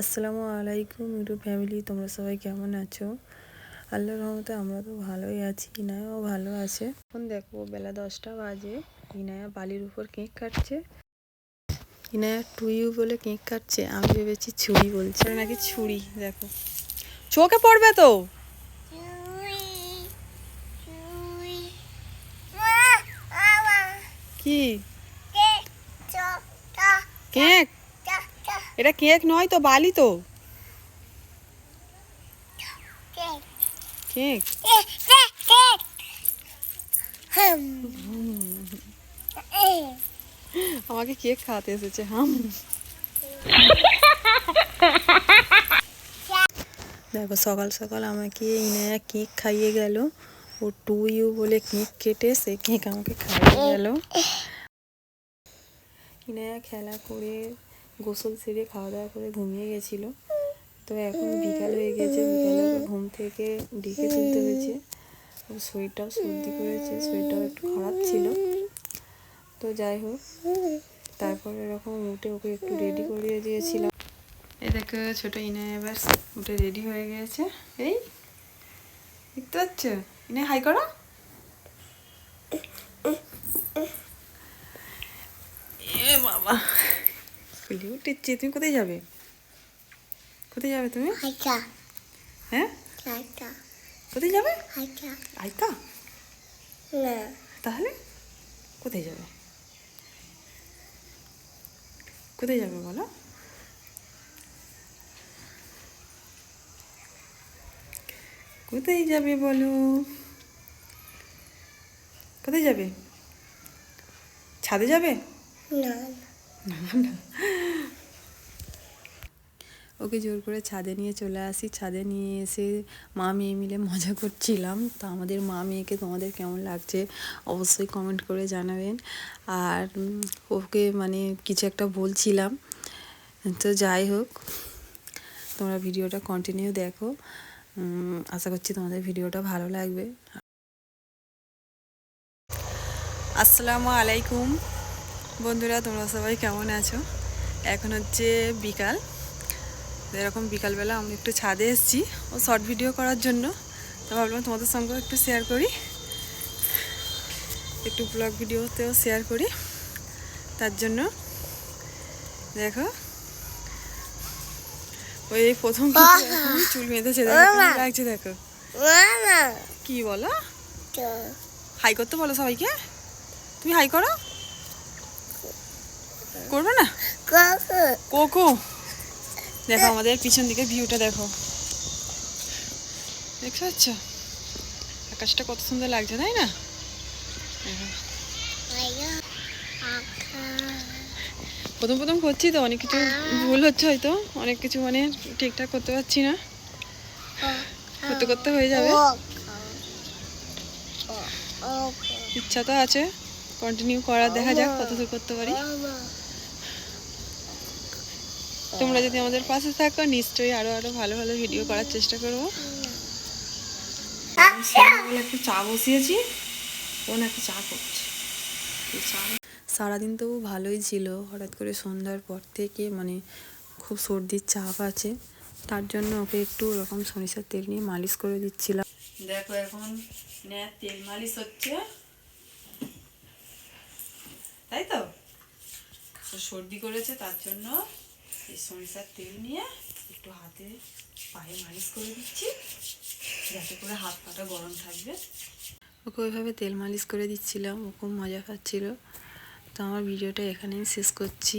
আসসালামু আলাইকুম YouTube family, তোমরা সবাই কেমন আছো? আল্লাহর রহমতে আমরা তো ভালোই আছি, ইনায়াও ভালো আছে। এখন দেখো বেলা 10টা বাজে, ইনায়া বালির উপর কেক কাটছে। ইনায়া টুইউ বলে কেক কাটছে, আমি ভেবেছি ছুরি বলছে, নাকি ছুরি। দেখো চোখে পড়বে তো। কি কেক? এটা কেক নয় তো, বালি তো। কেক আমাকে কেক খাওয়াতে এসেছে। দেখো সকাল সকাল আমাকে ইনায়া কেক খাইয়ে গেল। ও টু ইউ বলে কেক কেটে সে কেক আমাকে খাইয়ে গেল। ইনায়া খেলা করে গোসল সেরে খাওয়া দাওয়া করে ঘুমিয়ে গেছিল। তো এখন বিকাল হয়ে গেছে, বিকালে ওকে ঘুম থেকে ডেকে তুলতে হয়েছে। ওর শরীরটাও সর্দি করেছে, শরীরটাও একটু খারাপ ছিল। তো যাই হোক, তারপরে এরকম উঠে ওকে একটু রেডি করিয়ে দিয়েছিলাম। এই দেখো ছোটো ইনায়া এবার উঠে রেডি হয়ে গিয়েছে। এই দেখতে পাচ্ছ? ইনায়া হাই করো। এ বাবা ফুলে উঠেছে। তুমি কোথায় যাবে? কোথায় যাবে তুমি? হ্যাঁ কোথায় যাবে? আইকা তাহলে কোথায় যাবে? কোথায় যাবে বলো? কোথায় যাবে বলো? কোথায় যাবে? ছাদে যাবে? না না, ওকে জোর করে ছাদে নিয়ে চলে আসি। ছাদে নিয়ে এসে মা মেয়ে মিলে মজা করছিলাম। তো আমাদের মা মেয়েকে তোমাদের কেমন লাগছে অবশ্যই কমেন্ট করে জানাবেন। আর ওকে মানে কিছু একটা বলছিলাম। তো যাই হোক, তোমরা ভিডিওটা কন্টিনিউ দেখো। আশা করছি তোমাদের ভিডিওটা ভালো লাগবে। আসসালামু আলাইকুম বন্ধুরা, তোমরা সবাই কেমন আছো? এখন হচ্ছে বিকাল। এরকম বিকালবেলা আমি একটু ছাদে এসেছি ও শর্ট ভিডিও করার জন্য। তো ভাবলাম তোমাদের সঙ্গেও একটু শেয়ার করি, একটু ব্লগ ভিডিওতেও শেয়ার করি। তার জন্য দেখো ওই প্রথম চুল বেঁধেছে, দেখো কেমন লাগছে। দেখো কি বলো, হাই করতে বলো সবাইকে। তুমি হাই করো। করবে না? কোকো দেখো আমাদের পিছন দিকে ভিউটা দেখো, দেখতে পাচ্ছ? আকাশটা কত সুন্দর লাগছে, তাই না? প্রথম প্রথম করছি তো অনেক কিছু ভুল হচ্ছে, হয়তো অনেক কিছু মানে ঠিকঠাক করতে পারছি না। করতে করতে হয়ে যাবে। ইচ্ছা তো আছে কন্টিনিউ করার, দেখা যাক কতদূর করতে পারি। তোমরা যদি আমাদের পাশে থাকো নিশ্চয়ই আরো আরো ভালো ভালো ভিডিও করার চেষ্টা করবো। একটু চা বসিয়েছি, ও নাকি চা করছে। সারাদিন তো ভালোই ছিল, হঠাৎ করে সন্ধ্যার পর থেকে মানে খুব সর্দির চাপ আছে। তার জন্য ওকে একটু ওরকম সরিষার তেল নিয়ে মালিশ করে দিচ্ছিলাম। দেখো এখন তেল মালিশ হচ্ছে, তাই তো? সর্দি করেছে তার জন্য এই সরিষার তেল নিয়ে একটু হাতে পায়ে মালিশ করে দিচ্ছি, যাতে করে হাত পাটা গরম থাকবে। ওকে ওইভাবে তেল মালিশ করে দিচ্ছিলাম, ও খুব মজা পাচ্ছিল। তো আমার ভিডিওটা এখানেই শেষ করছি।